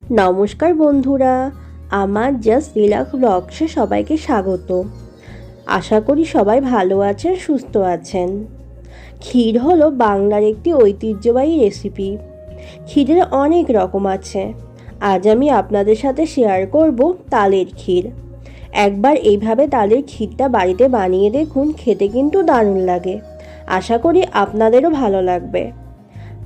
নমস্কার বন্ধুরা, আমার জাস্ট রিল্যাক্স ব্লগসে সবাইকে স্বাগত। আশা করি সবাই ভালো আছেন, সুস্থ আছেন। ক্ষীর হলো বাংলার একটি ঐতিহ্যবাহী রেসিপি। ক্ষীরের অনেক রকম আছে। আজ আমি আপনাদের সাথে শেয়ার করব তালের ক্ষীর। একবার এইভাবে তালের ক্ষীরটা বাড়িতে বানিয়ে দেখুন, খেতে কিন্তু দারুণ লাগে। আশা করি আপনাদেরও ভালো লাগবে।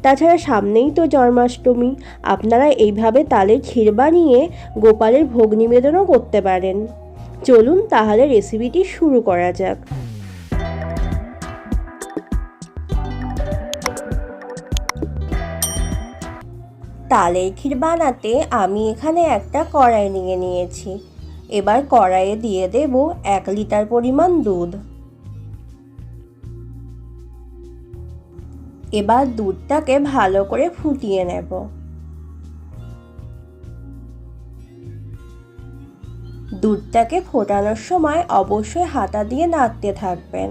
তাছাড়া সামনেই তো জন্মাষ্টমী, আপনারা এইভাবে তালের ক্ষীর বানিয়ে গোপালের ভোগ নিবেদনও করতে পারেন। চলুন তাহলে রেসিপিটি শুরু করা যাক। তালের ক্ষীর বানাতে আমি এখানে একটা কড়াই নিয়ে নিয়েছি। এবার কড়াইয়ে দিয়ে দেব 1 লিটার পরিমাণ দুধ। এবার দুধটাকে ভালো করে ফুটিয়ে নেব। দুধটাকে ফোটানোর সময় অবশ্যই হাতা দিয়ে নাড়তে থাকবেন।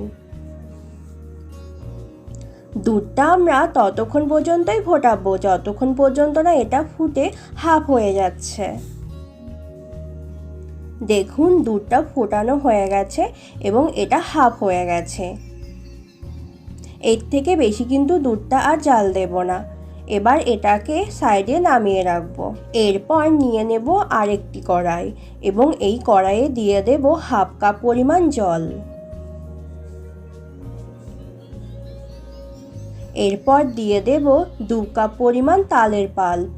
দুধটা আমরা ততক্ষণ পর্যন্তই ফোটাবো যতক্ষণ পর্যন্ত না এটা ফুটে হাফ হয়ে যাচ্ছে। দেখুন দুধটা ফোটানো হয়ে গেছে এবং এটা হাফ হয়ে গেছে। এর থেকে বেশি কিন্তু দুধটা আর জাল দেব না। এবার এটাকে সাইডে নামিয়ে রাখবো। এরপর নিয়ে নেব আরেকটি কড়াই এবং এই কড়াইয়ে দিয়ে দেব হাফ কাপ পরিমাণ জল। এরপর দিয়ে দেব 2 কাপ পরিমাণ তালের পাল্প।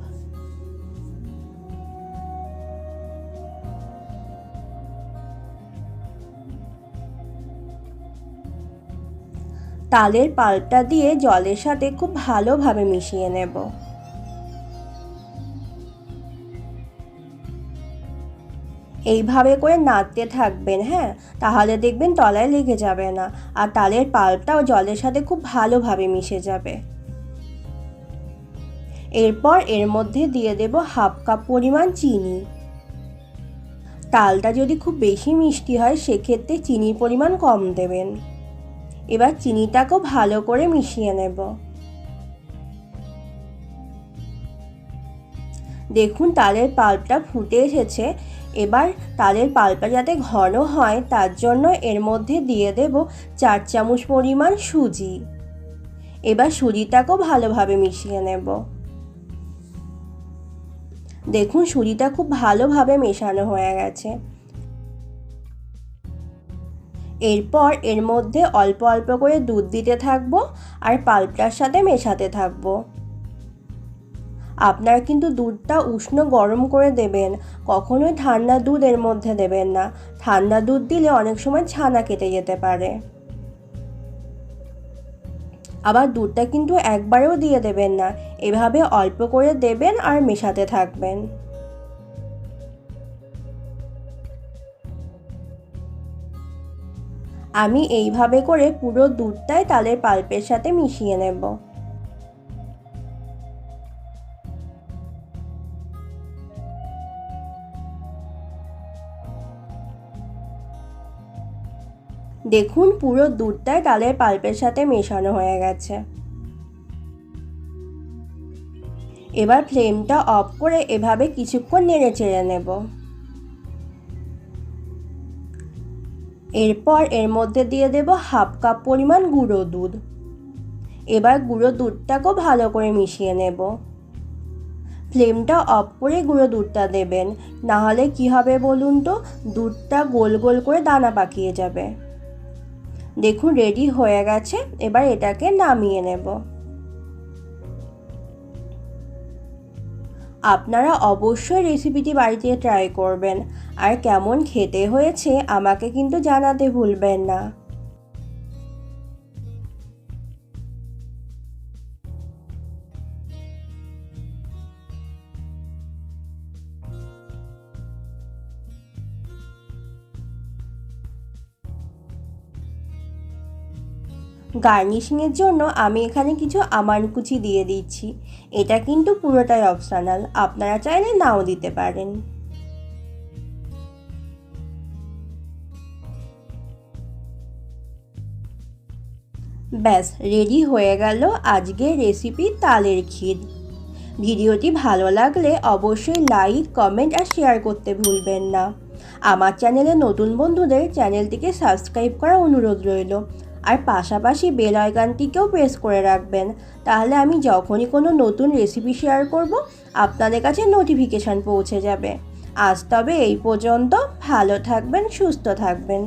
তালের পাল্পটা দিয়ে জলের সাথে খুব ভালোভাবে মিশিয়ে নেব। এইভাবে করে নাড়তে থাকবেন, হ্যাঁ, তাহলে দেখবেন তলায় লেগে যাবে না আর তালের পাল্পটাও জলের সাথে খুব ভালোভাবে মিশে যাবে। এরপর এর মধ্যে দিয়ে দেব হাফ কাপ পরিমাণ চিনি। তালটা যদি খুব বেশি মিষ্টি হয় সেক্ষেত্রে চিনির পরিমাণ কম দেবেন। এবার চিনিটাকেও ভালো করে মিশিয়ে নেব। দেখুন তালের পাল্পটা ফুটে এসেছে। এবার তালের পাল্পটা যাতে ঘন হয় তার জন্য এর মধ্যে দিয়ে দেব 4 চামচ পরিমাণ সুজি। এবার সুজিটাকেও ভালোভাবে মিশিয়ে নেব। দেখুন সুজিটা খুব ভালোভাবে মেশানো হয়ে গেছে। এরপর এর মধ্যে অল্প অল্প করে দুধ দিতে থাকবো আর পাল্পটার সাথে মেশাতে থাকবো। আপনারা কিন্তু দুধটা উষ্ণ গরম করে দেবেন, কখনোই ঠান্ডা দুধ এর মধ্যে দেবেন না। ঠান্ডা দুধ দিলে অনেক সময় ছানা কেটে যেতে পারে। আবার দুধটা কিন্তু একবারেও দিয়ে দেবেন না, এভাবে অল্প করে দেবেন আর মেশাতে থাকবেন। আমি এইভাবে করে পুরো দুধটাই তালের পাল্পের সাথে মিশিয়ে নেব। দেখুন পুরো দুধটাই তালের পাল্পের সাথে মেশানো হয়ে গেছে। এবার ফ্লেমটা অফ করে এভাবে কিছুক্ষণ নেড়ে চেড়ে নেব। এরপর এর মধ্যে দিয়ে দেব হাফ কাপ পরিমাণ গুঁড়ো দুধ। এবার গুঁড়ো দুধটাকেও ভালো করে মিশিয়ে নেব। ফ্লেমটা অফ করে গুঁড়ো দুধটা দেবেন, না হলে কি হবে বলুন তো, দুধটা গোল গোল করে দানা পাকিয়ে যাবে। দেখুন রেডি হয়ে গেছে। এবার এটাকে নামিয়ে নেব। আপনারা অবশ্যই রেসিপিটি বাড়িতে ট্রাই করবেন আর কেমন খেতে হয়েছে আমাকে কিন্তু জানাতে ভুলবেন না। গার্নিশিংয়ের জন্য আমি এখানে কিছু আমন্ড কুচি দিয়ে দিচ্ছি। এটা কিন্তু পুরোটাই অপশনাল, আপনারা চাইলে নাও দিতে পারেন। ব্যাস রেডি হয়ে গেল আজকের রেসিপি তালের ক্ষীর। ভিডিওটি ভালো লাগলে অবশ্যই লাইক, কমেন্ট আর শেয়ার করতে ভুলবেন না। আমার চ্যানেলে নতুন বন্ধুদের চ্যানেলটিকে সাবস্ক্রাইব করার অনুরোধ রইল, আর পাশাপাশি বেল আইকনটিকেও প্রেস করে রাখবেন। তাহলে আমি যখনই কোনো নতুন রেসিপি শেয়ার করব, আপনাদের কাছে নোটিফিকেশান পৌঁছে যাবে। আজ তবে এই পর্যন্ত। ভালো থাকবেন, সুস্থ থাকবেন।